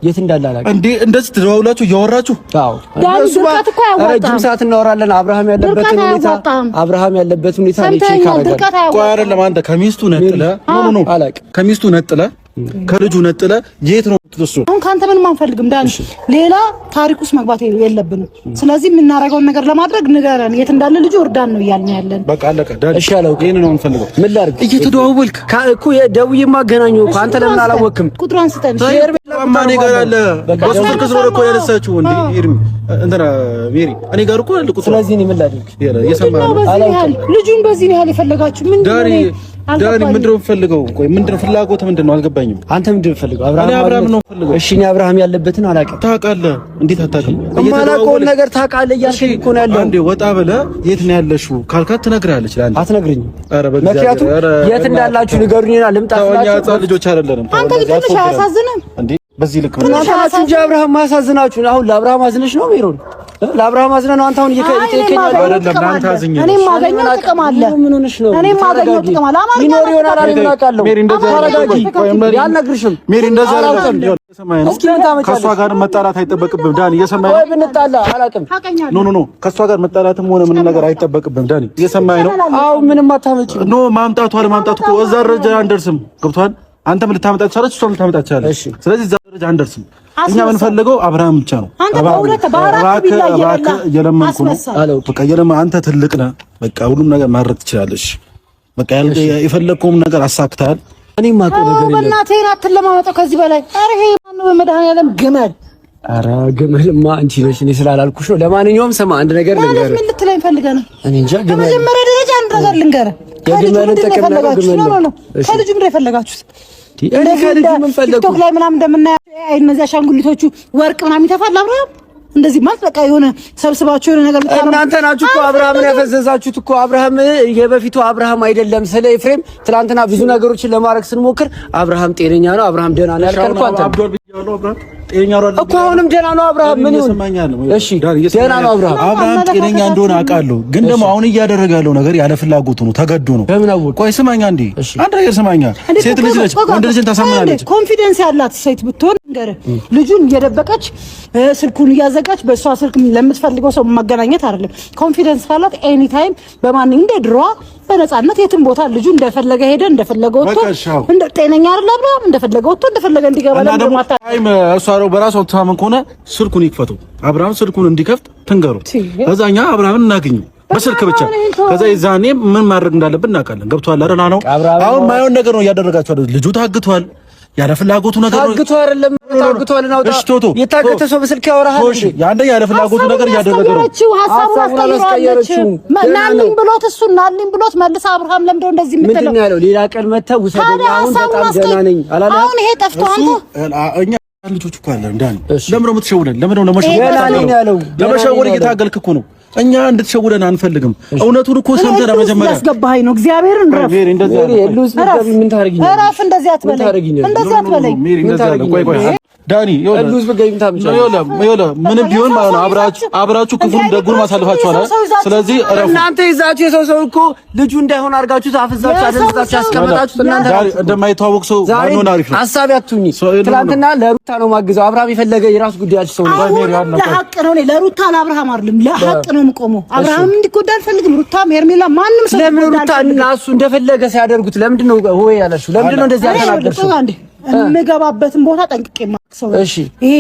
የት እንዳላላቅ እንዴ እንደዚህ ተደዋውላችሁ እያወራችሁ ረጅም ሰዓት እናወራለን። አብርሃም ያለበት ሁኔታ ቼክ አደረጋለሁ። ቆይ አይደለም አንተ ከሚስቱ ነጥለ ከልጁ ነጥለ የት ነው የምትወስደው? አሁን ካንተ ምንም አንፈልግም ዳኒ፣ ሌላ ታሪክ ውስጥ መግባት የለብንም። ስለዚህ የምናደርገውን ነገር ለማድረግ ንገረን፣ የት እንዳለ ልጁ እርዳን ነው እያልን ያለን። በቃ አለቀ ዳኒ። እሺ አለው። ይሄን ነው የምንፈልገው። ምን ላድርግ? እየተደዋወልክ እኮ ደውዬማ አገናኘሁ እኮ አንተ ለምን አላወቅም? ቁጥሩን ስጠን። ማን ጋር አለ? በስልክ ስለሆነ እኮ ያነሳችሁ እንዴ ኤርሚ እንትና ሜሪ እኔ ጋር እኮ አለ ቁጥሩ። ስለዚህ እኔ ምን ላድርግ? ልጁን በዚህ ነው የፈለጋችሁ? ምን ዳኒ ምንድነው ፈልገው? ቆይ ምንድነው ፍላጎት ምንድነው? አልገባኝም። አንተ ምንድነው ፈልገው? አብርሃም ነው ፈልገው። እሺ እኔ አብርሃም ያለበትን አላውቅም። ታውቃለህ? እንዴት አታውቅም? የማላውቀውን ነገር ታውቃለህ እያልከኝ እኮ ነው ያለው። አንዴ ወጣ ብለህ የት ነው ያለሽው ካልካት ትነግርሃለች። ለአንተ አትነግረኝም። ምክንያቱም የት እንዳላችሁ ንገሩኝና ልምጣ ስላችሁ ታውኛ ልጆች አይደለንም። አንተ ግን ትንሽ አያሳዝንም እንዴ? በዚህ ልክ እናንተ ናችሁ እንጂ አብርሃም ማሳዝናችሁ። አሁን ለአብርሃም አዝነሽ ነው ሜሮን? ለአብርሃም አዝነህ ነው አንተ አሁን እየከየከኝ አይደለም። ለአንተ አዝኜ ነው። እኔም ማገኘው ጥቅም አለ። ምን ሆነሽ ነው? እኔም ማገኘው ጥቅም አለ። ሚኖር ይሆናል አይደል? አውቃለሁ። ሜሪ እንደዛ አረጋጊ ያልነግርሽም። ሜሪ እንደዛ አይደለም። እስኪ ምን ታመጫለሽ? ከሷ ጋር መጣላት አይጠበቅብም ዳኒ። እየሰማኸኝ ነው? ወይ ብንጣላ አላውቅም። ኖ ከሷ ጋር መጣላትም ሆነ ምን ነገር አይጠበቅብም ዳኒ። እየሰማኸኝ ነው? አዎ ምንም አታመጪ። ኖ ማምጣቱ አለማምጣቱ እኮ እዛ ደረጃ አንደርስም። ገብቶሃል? አንተ ምን ልታመጣ ትችላለች፣ እሷ ምን ልታመጣ ትችላለች። ስለዚህ እዛ ደረጃ አንደርስም። እኛ የምንፈልገው አብርሃም ብቻ ነው። እየለመንኩ ነው አለው። በቃ እየለመን አንተ ትልቅ ነህ። በቃ ሁሉም ነገር ማድረግ ትችላለሽ። በቃ የፈለግከውም ነገር አሳክተሃል። እኔም ማውቀው ነገር የለም። በእናትህ አትለማመጠው ከዚህ በላይ። ኧረ ይሄ ማነው በመድኃኒዓለም ግመል? ኧረ ግመልማ አንቺ ነሽ፣ እኔ ስላላልኩሽ ነው። ለማንኛውም ስማ አንድ ነገር ልንገርህ። ምን ልትለኝ ፈልገህ ነው? እኔ እንጃ። በመጀመሪያ ደረጃ አንድ ነገር ልንገርህ። የግመልን ጥቅም ነው ግመል ነው። ከልጁ ምንድን ነው የፈለጋችሁት? እኔ ከልጁ ምን ፈለኩ? ቲክቶክ ላይ ምናምን እንደምናየው እነዚያ አሻንጉሊቶቹ ወርቅ ምናምን ይተፋል አብርሃም እንደዚህ ማለት በቃ የሆነ ሰብስባችሁ የሆነ ነገር ልታረሙ እናንተ ናችሁ እኮ አብርሃምን ያፈዘዛችሁት እኮ። አብርሃም የበፊቱ አብርሃም አይደለም። ስለ ኤፍሬም ትናንትና ብዙ ነገሮችን ለማድረግ ስንሞክር አብርሃም ጤነኛ ነው፣ አብርሃም ደህና ነው ያልከው አንተ እኮ። አሁንም ደህና ነው አብርሃም። ምን ይሁን እሺ፣ ደህና ነው አብርሃም። አብርሃም ጤነኛ እንደሆነ አውቃለሁ፣ ግን ደግሞ አሁን እያደረገ ያለው ነገር ያለ ፍላጎቱ ነው፣ ተገዶ ነው። ቆይ ስማኛ እንዴ አንድ ነገር ስማኛ። ሴት ልጅ ነች፣ ወንድ ልጅን ታሳምናለች። ኮንፊደንስ ያላት ሴት ብትሆን ንገረህ ልጁን እየደበቀች ስልኩን እያዘጋች በእሷ ስልክ ለምትፈልገው ሰው ማገናኘት አይደለም። ኮንፊደንስ ካላት ኤኒ ታይም በማንኛውም እንደ ድሮዋ በነፃነት የትም ቦታ ልጁ እንደፈለገ ሄደ እንደፈለገ ወጥቶ እንደ ጤነኛ አይደለም አብርሃም እንደፈለገ ወጥቶ እንደፈለገ እንዲገባ ለማታ ታይም እሷ ነው በራሷ ተማመን ከሆነ ስልኩን ይክፈቱ። አብርሃም ስልኩን እንዲከፍት ትንገሩ። ከዛኛ አብርሃምን እናገኘው በስልክ ብቻ። ከዛ ይዛኔ ምን ማድረግ እንዳለብን እናውቃለን። ገብቷል አይደል? ነው አሁን ማይሆን ነገር ነው እያደረጋችሁ አይደል? ልጁ ታግቷል። ያለ ፍላጎቱ ነገር ነው። ታግቷል አይደለም? ታግቷል ነው። የታገተ ሰው በስልክ ያወራሃል። እሺ ያንደ ያለ ፍላጎቱ ነገር እያደረገ ነው። ሐሳቡን አስቀየረችው። ናልኝ ብሎት እሱ ናልኝ ብሎት መልስ አብርሃም ለምዶ እንደዚህ የምትለው ምንድን ነው ያለው? ሌላ ቀን መተህ ውሰደኝ፣ አሁን በጣም ደህና ነኝ አላለ? አሁን ይሄ ጠፍቶ አንተ እኛ ልጆች እኮ አለን እንዳን ለምን ነው የምትሸውደን? ለምን ነው ለመሸወድ እየታገልክ እኮ ነው። እኛ እንድትሸውደን አንፈልግም። እውነቱን እኮ ሰምተህ ለመጀመሪያ ያስገባኸኝ ነው። እግዚአብሔርን ረፍ ሜሪ እንደዚህ ምን ታረጊኝ? ረፍ እንደዚህ አትበለኝ፣ እንደዚህ አትበለኝ። ሜሪ እንደዚህ ቆይ ዳኒ ምንም ቢሆን ማለት ነው አብራችሁ ክፉን ደጉን ማሳልፋችኋል። ስለዚህ እናንተ ይዛችሁ የሰው ሰው እኮ ልጁ እንዳይሆን አድርጋችሁ አፍዛችሁ አደንዛችሁ ያስቀመጣችሁት እናንተ እንደማይተዋወቅ ሰው ማንሆን አሪፍ ነው። ሐሳብ ያቱኝ ትናንትና ለሩታ ነው ማግዛው። አብርሃም የፈለገ የራሱ ጉዳያችሁ ሰው ነው። ለሐቅ ነው። ለሩታ ለአብርሃም አይደለም፣ ለሐቅ ነው የምቆመው። አብርሃም እንዲጎዳ አልፈልግም። ሩታም ሄርሜላ ማንም ሰው ለምን ሩታ እና እሱ እንደፈለገ ሲያደርጉት ለምንድን ነው ሆይ ያላችሁ? ለምንድን ነው እንደዚህ ያተናገርሽው? የምገባበትን ቦታ ጠንቅቄ ማክሰው። እሺ ይሄ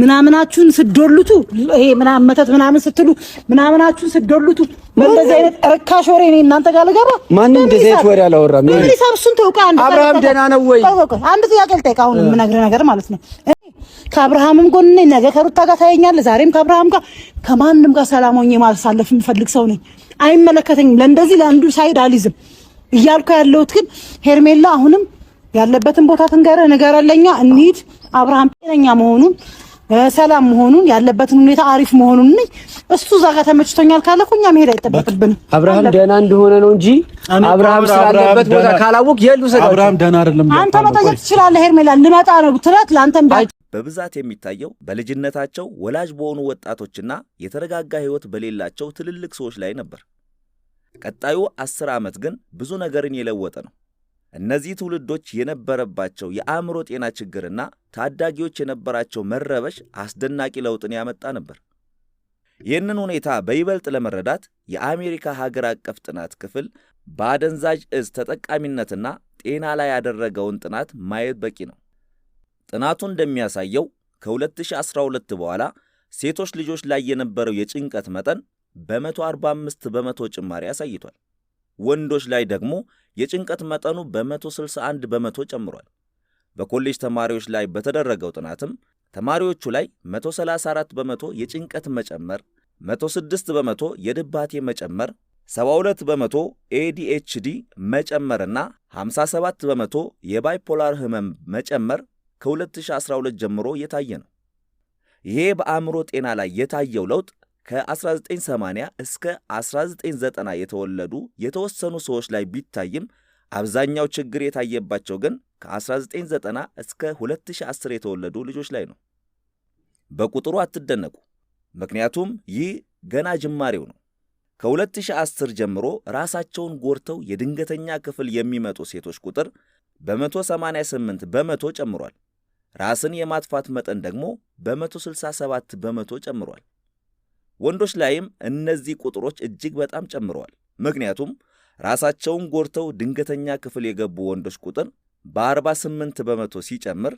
ምናምናችሁን ስትዶሉቱ ይሄ ምናምን መተት ምናምን ስትሉ ምናምናችሁን ስትዶሉቱ በእንደዚህ አይነት ርካሽ ወሬ እኔ እናንተ ጋር ልገባ? ማንም እንደዚህ አይነት ወሬ አላወራም። ምን ሊሰብሱን ተውቃ አንድ አብርሃም ደህና ነው ወይ? አንድ ጥያቄ ልጠይቅ። አሁን የምነግርህ ነገር ማለት ነው ከአብርሃምም ጎን ነኝ። ነገ ከሩታ ጋር ታየኛለህ። ዛሬም ከአብርሃም ጋር ከማንም ጋር ሰላም ሆኜ ማሳለፍ የምፈልግ ሰው ነኝ። አይመለከተኝም። ለእንደዚህ ለአንዱ ሳይድ አልይዝም እያልኩ ያለሁት ግን ሄርሜላ አሁንም ያለበትን ቦታ ንገረለኛ እንሂድ። አብርሃም ጤነኛ መሆኑን ሰላም መሆኑን ያለበትን ሁኔታ አሪፍ መሆኑን እሱ እዛ ጋር ተመችቶኛል ካለ እኮ እኛ መሄድ አይጠበቅብንም። አብርሃም ደህና እንደሆነ ነው እንጂ አብርሃም ስላለበት ቦታ ካላወቅ የሉ ሰዳው አብርሃም ደህና አይደለም። አንተ መጠየቅ ትችላለህ። ሄርሜላ ልመጣ ነው ብትላት ላንተም በብዛት የሚታየው በልጅነታቸው ወላጅ በሆኑ ወጣቶችና የተረጋጋ ህይወት በሌላቸው ትልልቅ ሰዎች ላይ ነበር። ቀጣዩ 10 ዓመት ግን ብዙ ነገርን የለወጠ ነው። እነዚህ ትውልዶች የነበረባቸው የአእምሮ ጤና ችግርና ታዳጊዎች የነበራቸው መረበሽ አስደናቂ ለውጥን ያመጣ ነበር። ይህንን ሁኔታ በይበልጥ ለመረዳት የአሜሪካ ሀገር አቀፍ ጥናት ክፍል በአደንዛዥ እጽ ተጠቃሚነትና ጤና ላይ ያደረገውን ጥናት ማየት በቂ ነው። ጥናቱ እንደሚያሳየው ከ2012 በኋላ ሴቶች ልጆች ላይ የነበረው የጭንቀት መጠን በ145 በመቶ ጭማሪ አሳይቷል። ወንዶች ላይ ደግሞ የጭንቀት መጠኑ በ161 በመቶ ጨምሯል። በኮሌጅ ተማሪዎች ላይ በተደረገው ጥናትም ተማሪዎቹ ላይ 134 በመቶ የጭንቀት መጨመር፣ 106 በመቶ የድባቴ መጨመር፣ 72 በመቶ ADHD መጨመርና 57 በመቶ የባይፖላር ህመም መጨመር ከ2012 ጀምሮ የታየ ነው። ይሄ በአእምሮ ጤና ላይ የታየው ለውጥ ከ1980 እስከ 1990 የተወለዱ የተወሰኑ ሰዎች ላይ ቢታይም አብዛኛው ችግር የታየባቸው ግን ከ1990 እስከ 2010 የተወለዱ ልጆች ላይ ነው። በቁጥሩ አትደነቁ፣ ምክንያቱም ይህ ገና ጅማሬው ነው። ከ2010 ጀምሮ ራሳቸውን ጎድተው የድንገተኛ ክፍል የሚመጡ ሴቶች ቁጥር በ188 በመቶ ጨምሯል። ራስን የማጥፋት መጠን ደግሞ በ167 በመቶ ጨምሯል። ወንዶች ላይም እነዚህ ቁጥሮች እጅግ በጣም ጨምረዋል። ምክንያቱም ራሳቸውን ጎድተው ድንገተኛ ክፍል የገቡ ወንዶች ቁጥር በ48 በመቶ ሲጨምር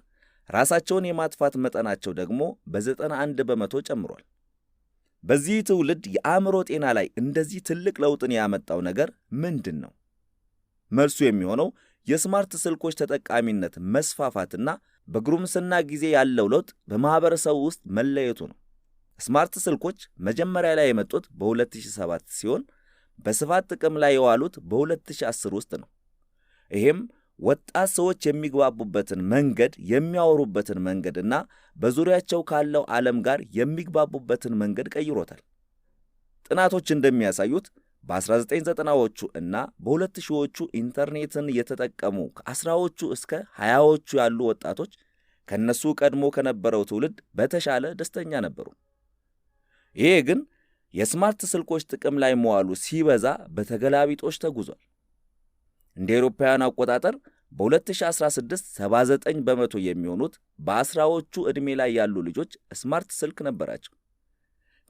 ራሳቸውን የማጥፋት መጠናቸው ደግሞ በ91 በመቶ ጨምሯል። በዚህ ትውልድ የአእምሮ ጤና ላይ እንደዚህ ትልቅ ለውጥን ያመጣው ነገር ምንድን ነው? መልሱ የሚሆነው የስማርት ስልኮች ተጠቃሚነት መስፋፋትና በጉርምስና ጊዜ ያለው ለውጥ በማህበረሰቡ ውስጥ መለየቱ ነው። ስማርት ስልኮች መጀመሪያ ላይ የመጡት በ2007 ሲሆን በስፋት ጥቅም ላይ የዋሉት በ2010 ውስጥ ነው። ይሄም ወጣት ሰዎች የሚግባቡበትን መንገድ፣ የሚያወሩበትን መንገድና በዙሪያቸው ካለው ዓለም ጋር የሚግባቡበትን መንገድ ቀይሮታል። ጥናቶች እንደሚያሳዩት በ1990ዎቹ እና በ2000ዎቹ ኢንተርኔትን የተጠቀሙ ከ10ዎቹ እስከ 20ዎቹ ያሉ ወጣቶች ከነሱ ቀድሞ ከነበረው ትውልድ በተሻለ ደስተኛ ነበሩ። ይሄ ግን የስማርት ስልኮች ጥቅም ላይ መዋሉ ሲበዛ በተገላቢጦሽ ተጉዟል። እንደ አውሮፓውያን አቆጣጠር በ2016 79 በመቶ የሚሆኑት በ10ዎቹ ዕድሜ ላይ ያሉ ልጆች ስማርት ስልክ ነበራቸው።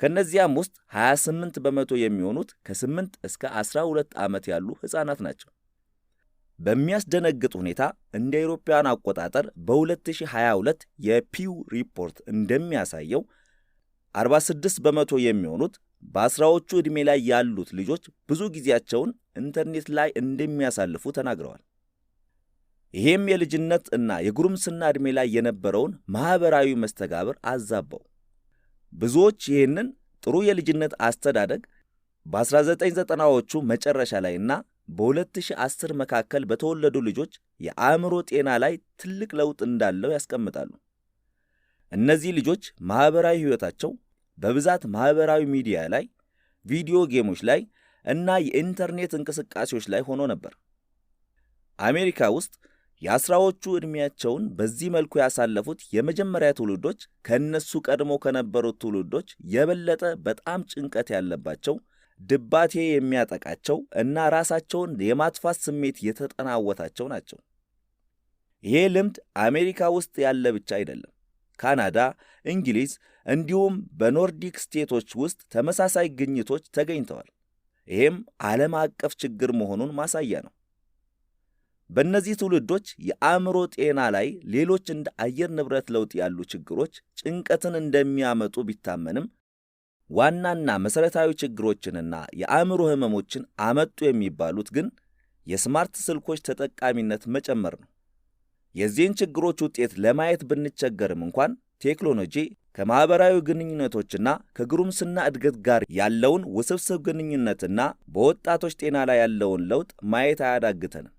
ከነዚያም ውስጥ 28 በመቶ የሚሆኑት ከ8 እስከ 12 ዓመት ያሉ ሕፃናት ናቸው። በሚያስደነግጥ ሁኔታ እንደ አውሮፓውያን አቆጣጠር በ2022 የፒው ሪፖርት እንደሚያሳየው 46 በመቶ የሚሆኑት በ10ዎቹ ዕድሜ ላይ ያሉት ልጆች ብዙ ጊዜያቸውን ኢንተርኔት ላይ እንደሚያሳልፉ ተናግረዋል። ይሄም የልጅነት እና የጉርምስና ዕድሜ ላይ የነበረውን ማህበራዊ መስተጋብር አዛባው። ብዙዎች ይህንን ጥሩ የልጅነት አስተዳደግ በ1990ዎቹ መጨረሻ ላይና በ2010 መካከል በተወለዱ ልጆች የአእምሮ ጤና ላይ ትልቅ ለውጥ እንዳለው ያስቀምጣሉ። እነዚህ ልጆች ማህበራዊ ሕይወታቸው በብዛት ማህበራዊ ሚዲያ ላይ፣ ቪዲዮ ጌሞች ላይ እና የኢንተርኔት እንቅስቃሴዎች ላይ ሆኖ ነበር። አሜሪካ ውስጥ የ10ዎቹ ዕድሜያቸውን በዚህ መልኩ ያሳለፉት የመጀመሪያ ትውልዶች ከነሱ ቀድሞ ከነበሩት ትውልዶች የበለጠ በጣም ጭንቀት ያለባቸው፣ ድባቴ የሚያጠቃቸው እና ራሳቸውን የማጥፋት ስሜት የተጠናወታቸው ናቸው። ይሄ ልምድ አሜሪካ ውስጥ ያለ ብቻ አይደለም። ካናዳ፣ እንግሊዝ እንዲሁም በኖርዲክ ስቴቶች ውስጥ ተመሳሳይ ግኝቶች ተገኝተዋል። ይሄም ዓለም አቀፍ ችግር መሆኑን ማሳያ ነው። በእነዚህ ትውልዶች የአእምሮ ጤና ላይ ሌሎች እንደ አየር ንብረት ለውጥ ያሉ ችግሮች ጭንቀትን እንደሚያመጡ ቢታመንም ዋናና መሠረታዊ ችግሮችንና የአእምሮ ህመሞችን አመጡ የሚባሉት ግን የስማርት ስልኮች ተጠቃሚነት መጨመር ነው። የዚህን ችግሮች ውጤት ለማየት ብንቸገርም እንኳን ቴክኖሎጂ ከማህበራዊ ግንኙነቶችና ከጉርምስና እድገት ጋር ያለውን ውስብስብ ግንኙነትና በወጣቶች ጤና ላይ ያለውን ለውጥ ማየት አያዳግተንም።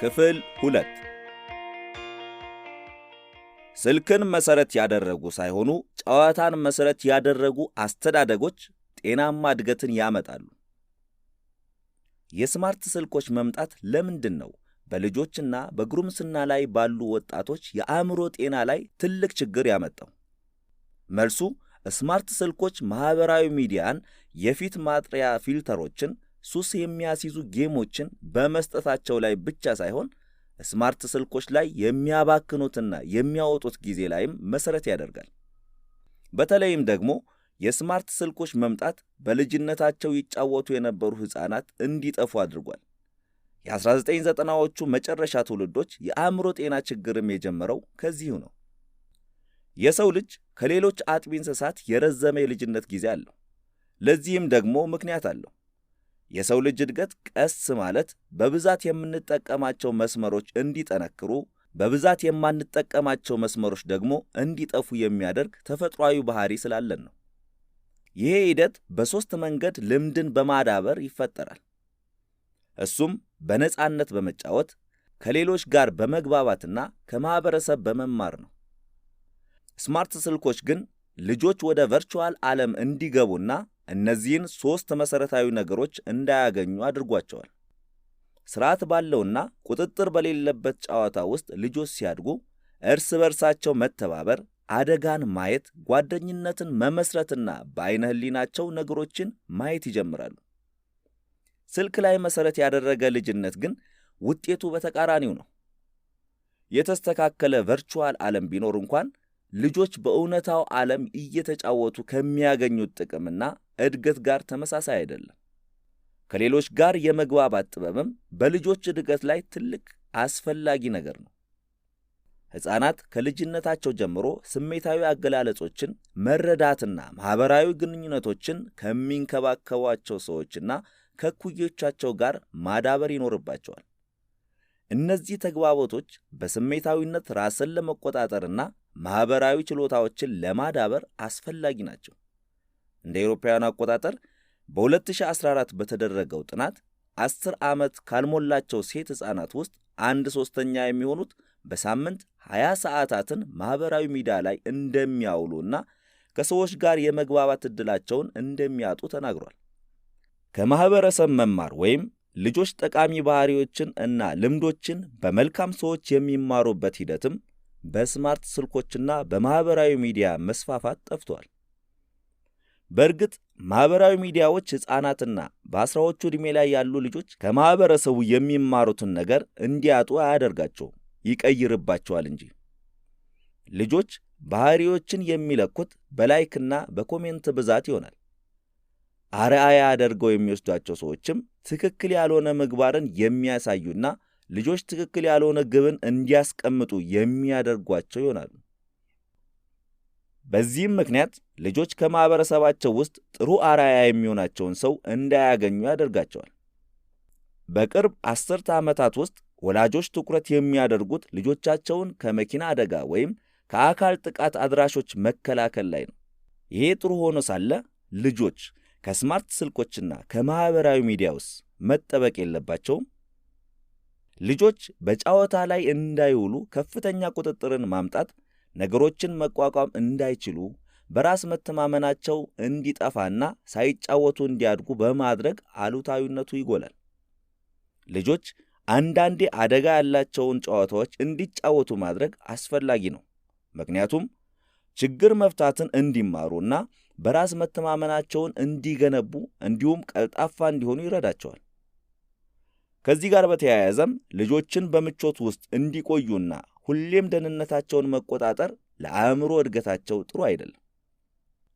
ክፍል 2 ስልክን መሰረት ያደረጉ ሳይሆኑ ጨዋታን መሰረት ያደረጉ አስተዳደጎች ጤናማ እድገትን ያመጣሉ። የስማርት ስልኮች መምጣት ለምንድን ነው በልጆችና በጉርምስና ላይ ባሉ ወጣቶች የአእምሮ ጤና ላይ ትልቅ ችግር ያመጣው? መልሱ ስማርት ስልኮች ማህበራዊ ሚዲያን፣ የፊት ማጥሪያ ፊልተሮችን፣ ሱስ የሚያስይዙ ጌሞችን በመስጠታቸው ላይ ብቻ ሳይሆን ስማርት ስልኮች ላይ የሚያባክኑትና የሚያወጡት ጊዜ ላይም መሰረት ያደርጋል። በተለይም ደግሞ የስማርት ስልኮች መምጣት በልጅነታቸው ይጫወቱ የነበሩ ሕፃናት እንዲጠፉ አድርጓል። የ1990ዎቹ መጨረሻ ትውልዶች የአእምሮ ጤና ችግርም የጀመረው ከዚሁ ነው። የሰው ልጅ ከሌሎች አጥቢ እንስሳት የረዘመ የልጅነት ጊዜ አለው። ለዚህም ደግሞ ምክንያት አለው። የሰው ልጅ እድገት ቀስ ማለት በብዛት የምንጠቀማቸው መስመሮች እንዲጠነክሩ፣ በብዛት የማንጠቀማቸው መስመሮች ደግሞ እንዲጠፉ የሚያደርግ ተፈጥሯዊ ባህሪ ስላለን ነው። ይሄ ሂደት በሶስት መንገድ ልምድን በማዳበር ይፈጠራል። እሱም በነጻነት በመጫወት፣ ከሌሎች ጋር በመግባባትና ከማህበረሰብ በመማር ነው። ስማርት ስልኮች ግን ልጆች ወደ ቨርቹዋል ዓለም እንዲገቡና እነዚህን ሶስት መሰረታዊ ነገሮች እንዳያገኙ አድርጓቸዋል። ስርዓት ባለውና ቁጥጥር በሌለበት ጨዋታ ውስጥ ልጆች ሲያድጉ እርስ በርሳቸው መተባበር፣ አደጋን ማየት፣ ጓደኝነትን መመስረትና በአይነ ህሊናቸው ነገሮችን ማየት ይጀምራሉ። ስልክ ላይ መሰረት ያደረገ ልጅነት ግን ውጤቱ በተቃራኒው ነው። የተስተካከለ ቨርቹዋል ዓለም ቢኖር እንኳን ልጆች በእውነታው ዓለም እየተጫወቱ ከሚያገኙት ጥቅምና እድገት ጋር ተመሳሳይ አይደለም። ከሌሎች ጋር የመግባባት ጥበብም በልጆች እድገት ላይ ትልቅ አስፈላጊ ነገር ነው። ሕፃናት ከልጅነታቸው ጀምሮ ስሜታዊ አገላለጾችን መረዳትና ማህበራዊ ግንኙነቶችን ከሚንከባከቧቸው ሰዎችና ከእኩዮቻቸው ጋር ማዳበር ይኖርባቸዋል። እነዚህ ተግባቦቶች በስሜታዊነት ራስን ለመቆጣጠርና ማህበራዊ ችሎታዎችን ለማዳበር አስፈላጊ ናቸው። እንደ አውሮፓውያን አቆጣጠር በ2014 በተደረገው ጥናት 10 ዓመት ካልሞላቸው ሴት ሕፃናት ውስጥ 1/3 የሚሆኑት በሳምንት 20 ሰዓታትን ማህበራዊ ሚዲያ ላይ እንደሚያውሉና ከሰዎች ጋር የመግባባት ዕድላቸውን እንደሚያጡ ተናግሯል። ከማህበረሰብ መማር ወይም ልጆች ጠቃሚ ባህሪዎችን እና ልምዶችን በመልካም ሰዎች የሚማሩበት ሂደትም በስማርት ስልኮችና በማህበራዊ ሚዲያ መስፋፋት ጠፍቷል። በእርግጥ ማህበራዊ ሚዲያዎች ሕፃናትና በአስራዎቹ ዕድሜ ላይ ያሉ ልጆች ከማህበረሰቡ የሚማሩትን ነገር እንዲያጡ አያደርጋቸውም፣ ይቀይርባቸዋል እንጂ። ልጆች ባህሪዎችን የሚለኩት በላይክና በኮሜንት ብዛት ይሆናል። አርአያ አድርገው የሚወስዷቸው ሰዎችም ትክክል ያልሆነ ምግባርን የሚያሳዩና ልጆች ትክክል ያልሆነ ግብን እንዲያስቀምጡ የሚያደርጓቸው ይሆናሉ። በዚህም ምክንያት ልጆች ከማህበረሰባቸው ውስጥ ጥሩ አርአያ የሚሆናቸውን ሰው እንዳያገኙ ያደርጋቸዋል። በቅርብ 10 ዓመታት ውስጥ ወላጆች ትኩረት የሚያደርጉት ልጆቻቸውን ከመኪና አደጋ ወይም ከአካል ጥቃት አድራሾች መከላከል ላይ ነው። ይሄ ጥሩ ሆኖ ሳለ ልጆች ከስማርት ስልኮችና ከማህበራዊ ሚዲያውስ መጠበቅ የለባቸውም? ልጆች በጨዋታ ላይ እንዳይውሉ ከፍተኛ ቁጥጥርን ማምጣት፣ ነገሮችን መቋቋም እንዳይችሉ፣ በራስ መተማመናቸው እንዲጠፋና ሳይጫወቱ እንዲያድጉ በማድረግ አሉታዊነቱ ይጎላል። ልጆች አንዳንዴ አደጋ ያላቸውን ጨዋታዎች እንዲጫወቱ ማድረግ አስፈላጊ ነው። ምክንያቱም ችግር መፍታትን እንዲማሩና በራስ መተማመናቸውን እንዲገነቡ እንዲሁም ቀልጣፋ እንዲሆኑ ይረዳቸዋል። ከዚህ ጋር በተያያዘም ልጆችን በምቾት ውስጥ እንዲቆዩና ሁሌም ደህንነታቸውን መቆጣጠር ለአእምሮ እድገታቸው ጥሩ አይደለም።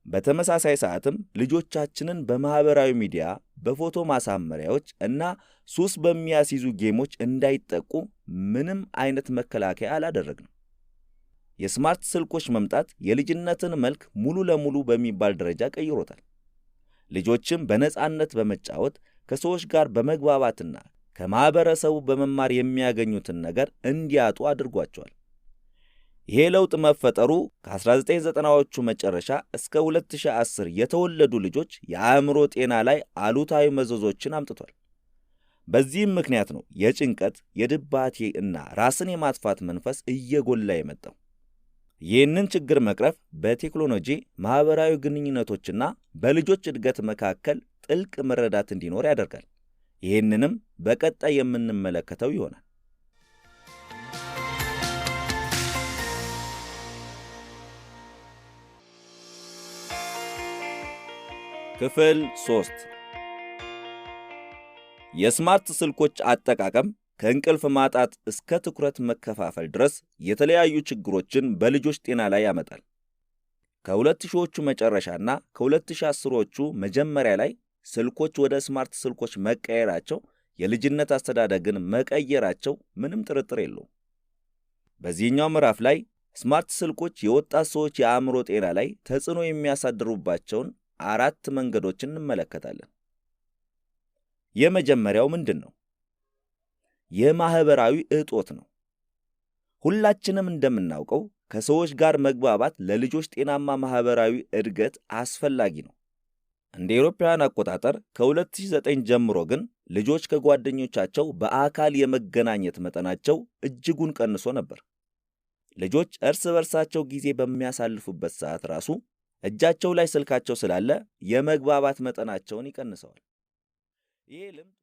በተመሳሳይ ሰዓትም ልጆቻችንን በማህበራዊ ሚዲያ፣ በፎቶ ማሳመሪያዎች እና ሱስ በሚያስይዙ ጌሞች እንዳይጠቁ ምንም አይነት መከላከያ አላደረግንም። የስማርት ስልኮች መምጣት የልጅነትን መልክ ሙሉ ለሙሉ በሚባል ደረጃ ቀይሮታል። ልጆችም በነጻነት በመጫወት ከሰዎች ጋር በመግባባትና ከማህበረሰቡ በመማር የሚያገኙትን ነገር እንዲያጡ አድርጓቸዋል። ይሄ ለውጥ መፈጠሩ ከ1990ዎቹ መጨረሻ እስከ 2010 የተወለዱ ልጆች የአእምሮ ጤና ላይ አሉታዊ መዘዞችን አምጥቷል። በዚህም ምክንያት ነው የጭንቀት፣ የድባቴ እና ራስን የማጥፋት መንፈስ እየጎላ የመጣው። ይህንን ችግር መቅረፍ በቴክኖሎጂ ማህበራዊ ግንኙነቶችና በልጆች እድገት መካከል ጥልቅ መረዳት እንዲኖር ያደርጋል። ይህንንም በቀጣይ የምንመለከተው ይሆናል። ክፍል 3 የስማርት ስልኮች አጠቃቀም ከእንቅልፍ ማጣት እስከ ትኩረት መከፋፈል ድረስ የተለያዩ ችግሮችን በልጆች ጤና ላይ ያመጣል። ከ2000ዎቹ መጨረሻና ከ2010ዎቹ መጀመሪያ ላይ ስልኮች ወደ ስማርት ስልኮች መቀየራቸው የልጅነት አስተዳደግን መቀየራቸው ምንም ጥርጥር የለውም። በዚህኛው ምዕራፍ ላይ ስማርት ስልኮች የወጣት ሰዎች የአእምሮ ጤና ላይ ተጽዕኖ የሚያሳድሩባቸውን 4 መንገዶችን እንመለከታለን። የመጀመሪያው ምንድን ነው? የማህበራዊ እጦት ነው። ሁላችንም እንደምናውቀው ከሰዎች ጋር መግባባት ለልጆች ጤናማ ማህበራዊ እድገት አስፈላጊ ነው። እንደ አውሮፓውያን አቆጣጠር ከ2009 ጀምሮ ግን ልጆች ከጓደኞቻቸው በአካል የመገናኘት መጠናቸው እጅጉን ቀንሶ ነበር። ልጆች እርስ በርሳቸው ጊዜ በሚያሳልፉበት ሰዓት ራሱ እጃቸው ላይ ስልካቸው ስላለ የመግባባት መጠናቸውን ይቀንሰዋል። ይህ ልምድ